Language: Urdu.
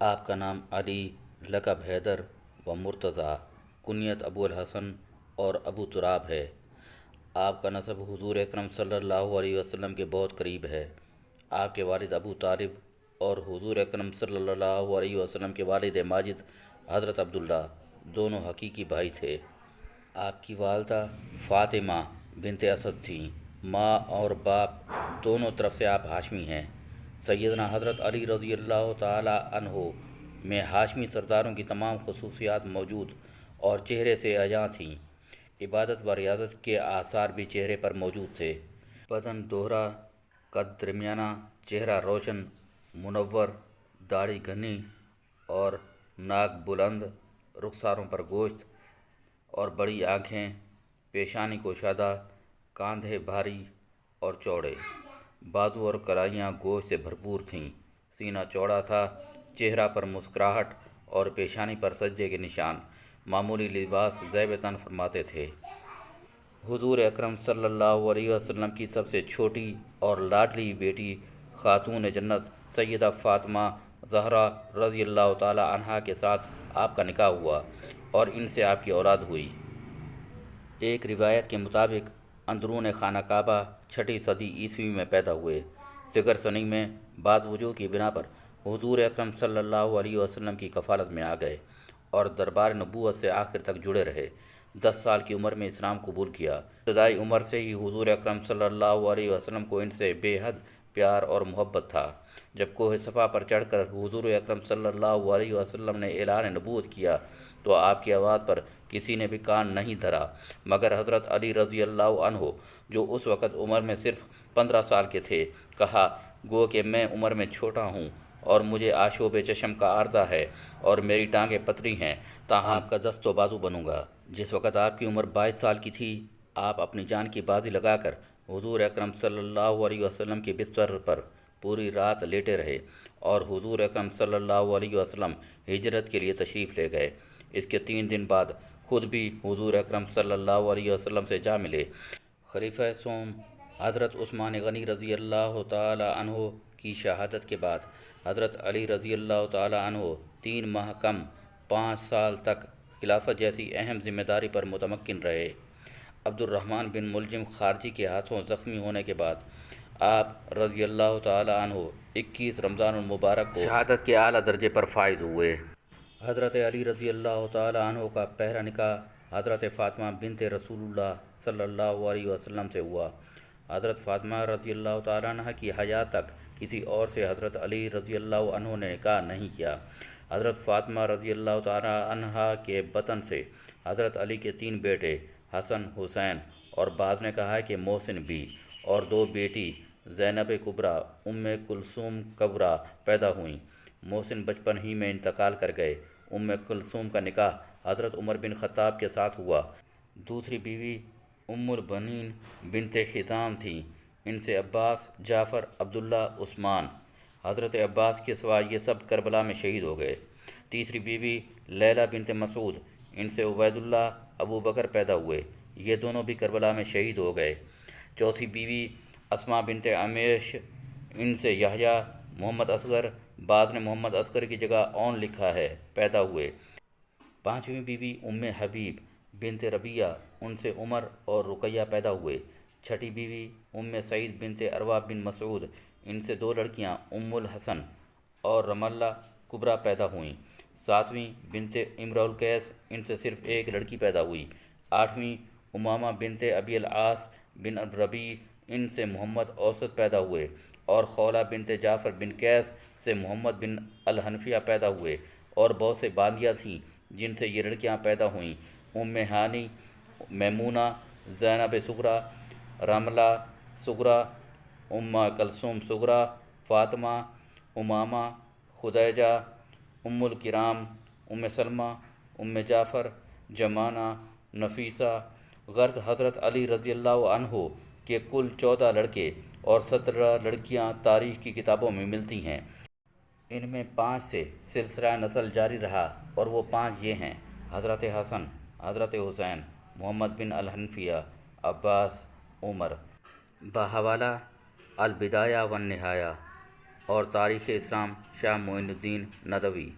آپ کا نام علی، لقب حیدر و مرتضیٰ، کنیت ابو الحسن اور ابو تراب ہے۔ آپ کا نسب حضور اکرم صلی اللہ علیہ وسلم کے بہت قریب ہے۔ آپ کے والد ابو طالب اور حضور اکرم صلی اللہ علیہ وسلم کے والد ماجد حضرت عبداللہ دونوں حقیقی بھائی تھے۔ آپ کی والدہ فاطمہ بنت اسد تھیں۔ ماں اور باپ دونوں طرف سے آپ ہاشمی ہیں۔ سیدنا حضرت علی رضی اللہ تعالی عنہ میں ہاشمی سرداروں کی تمام خصوصیات موجود اور چہرے سے عیاں تھیں۔ عبادت و ریاضت کے آثار بھی چہرے پر موجود تھے۔ بدن دوہرا، قد درمیانہ، چہرہ روشن، منور، داڑھی گھنی اور ناک بلند، رخساروں پر گوشت اور بڑی آنکھیں، پیشانی کشادہ، کاندھے بھاری اور چوڑے، بازو اور کلائیاں گوشت سے بھرپور تھیں، سینہ چوڑا تھا، چہرہ پر مسکراہٹ اور پیشانی پر سجدے کے نشان، معمولی لباس زیب تن فرماتے تھے۔ حضور اکرم صلی اللہ علیہ وسلم کی سب سے چھوٹی اور لاڈلی بیٹی خاتون جنت سیدہ فاطمہ زہرا رضی اللہ تعالی عنہا کے ساتھ آپ کا نکاح ہوا اور ان سے آپ کی اولاد ہوئی۔ ایک روایت کے مطابق اندرون خانہ کعبہ 6 صدی عیسوی میں پیدا ہوئے۔ صغر سنی میں بعض وجوہ کی بنا پر حضور اکرم صلی اللہ علیہ وسلم کی کفالت میں آ گئے اور دربار نبوت سے آخر تک جڑے رہے۔ 10 سال کی عمر میں اسلام قبول کیا۔ ابتدائی عمر سے ہی حضور اکرم صلی اللہ علیہ وسلم کو ان سے بے حد پیار اور محبت تھا۔ جب کوہ صفا پر چڑھ کر حضور اکرم صلی اللہ علیہ وسلم نے اعلان نبوت کیا تو آپ کی آواز پر کسی نے بھی کان نہیں دھرا مگر حضرت علی رضی اللہ عنہ، جو اس وقت عمر میں صرف 15 سال کے تھے۔ کہا، گو کہ میں عمر میں چھوٹا ہوں اور مجھے آشوب چشم کا عارضہ ہے اور میری ٹانگیں پتلی ہیں، تاہم آپ کا دست و بازو بنوں گا۔ جس وقت آپ کی عمر 22 سال کی تھی، آپ اپنی جان کی بازی لگا کر حضور اکرم صلی اللہ علیہ وسلم کے بستر پر پوری رات لیٹے رہے اور حضور اکرم صلی اللہ علیہ وسلم ہجرت کے لیے تشریف لے گئے۔ اس کے 3 دن بعد خود بھی حضور اکرم صلی اللہ علیہ وسلم سے جا ملے۔ خلیفہ سوم حضرت عثمان غنی رضی اللہ تعالی عنہ کی شہادت کے بعد حضرت علی رضی اللہ تعالی عنہ 3 ماہ کم 5 سال تک خلافت جیسی اہم ذمہ داری پر متمکن رہے۔ عبد الرحمن بن ملجم خارجی کے ہاتھوں زخمی ہونے کے بعد آپ رضی اللہ تعالی عنہ 21 رمضان المبارک کو شہادت کے اعلیٰ درجے پر فائز ہوئے۔ حضرت علی رضی اللہ تعالی عنہ کا پہلا نکاح حضرت فاطمہ بنت رسول اللہ صلی اللہ علیہ وسلم سے ہوا۔ حضرت فاطمہ رضی اللہ تعالی عنہ کی حیات تک کسی اور سے حضرت علی رضی اللہ عنہ نے نکاح نہیں کیا۔ حضرت فاطمہ رضی اللہ تعالی عنہ کے بطن سے حضرت علی کے 3 بیٹے حسن، حسین اور بعض نے کہا ہے کہ محسن بھی اور 2 بیٹی زینب کبریٰ، ام کلثوم کبریٰ پیدا ہوئیں۔ محسن بچپن ہی میں انتقال کر گئے۔ ام کلثوم کا نکاح حضرت عمر بن خطاب کے ساتھ ہوا۔ دوسری بیوی ام البنین بنت حزام تھیں۔ ان سے عباس، جعفر، عبداللہ، عثمان، حضرت عباس کے سوا یہ سب کربلا میں شہید ہو گئے۔ تیسری بیوی لیلہ بنت مسعود، ان سے عبید اللہ، ابو بکر پیدا ہوئے، یہ دونوں بھی کربلا میں شہید ہو گئے۔ چوتھی بیوی اسماء بنت عمیش، ان سے یحییٰ، محمد اصغر، بعض نے محمد اصغر کی جگہ اون لکھا ہے، پیدا ہوئے۔ پانچویں بیوی ام حبیب بنت ربیعہ، ان سے عمر اور رقیہ پیدا ہوئے۔ چھٹی بیوی ام سعید بنت عروہ بن مسعود، ان سے 2 لڑکیاں ام الحسن اور رملہ کبریٰ پیدا ہوئیں۔ ساتویں بنت امرؤ القیس، ان سے صرف 1 لڑکی پیدا ہوئی۔ آٹھویں امامہ بنت ابی العاص بن ربیع، ان سے محمد اوسط پیدا ہوئے اور خولہ بنت جعفر بن قیس سے محمد بن الحنفیہ پیدا ہوئے، اور بہت سے باندیاں تھیں جن سے یہ لڑکیاں پیدا ہوئیں: ام ہانی، میمونہ، زینب صغریٰ، رملہ صغریٰ، ام کلثوم صغریٰ، فاطمہ، امامہ، خدیجہ، ام الکرام، ام سلمہ، ام جعفر، جمانہ، نفیسہ۔ غرض حضرت علی رضی اللہ عنہ کے کل 14 لڑکے اور 17 لڑکیاں تاریخ کی کتابوں میں ملتی ہیں۔ ان میں 5 سے سلسلہ نسل جاری رہا اور وہ 5 یہ ہیں: حضرت حسن، حضرت حسین، محمد بن الحنفیہ، عباس، عمر۔ بحوالہ البدایہ والنہایہ، اور تاریخ اسلام شاہ معین الدین ندوی۔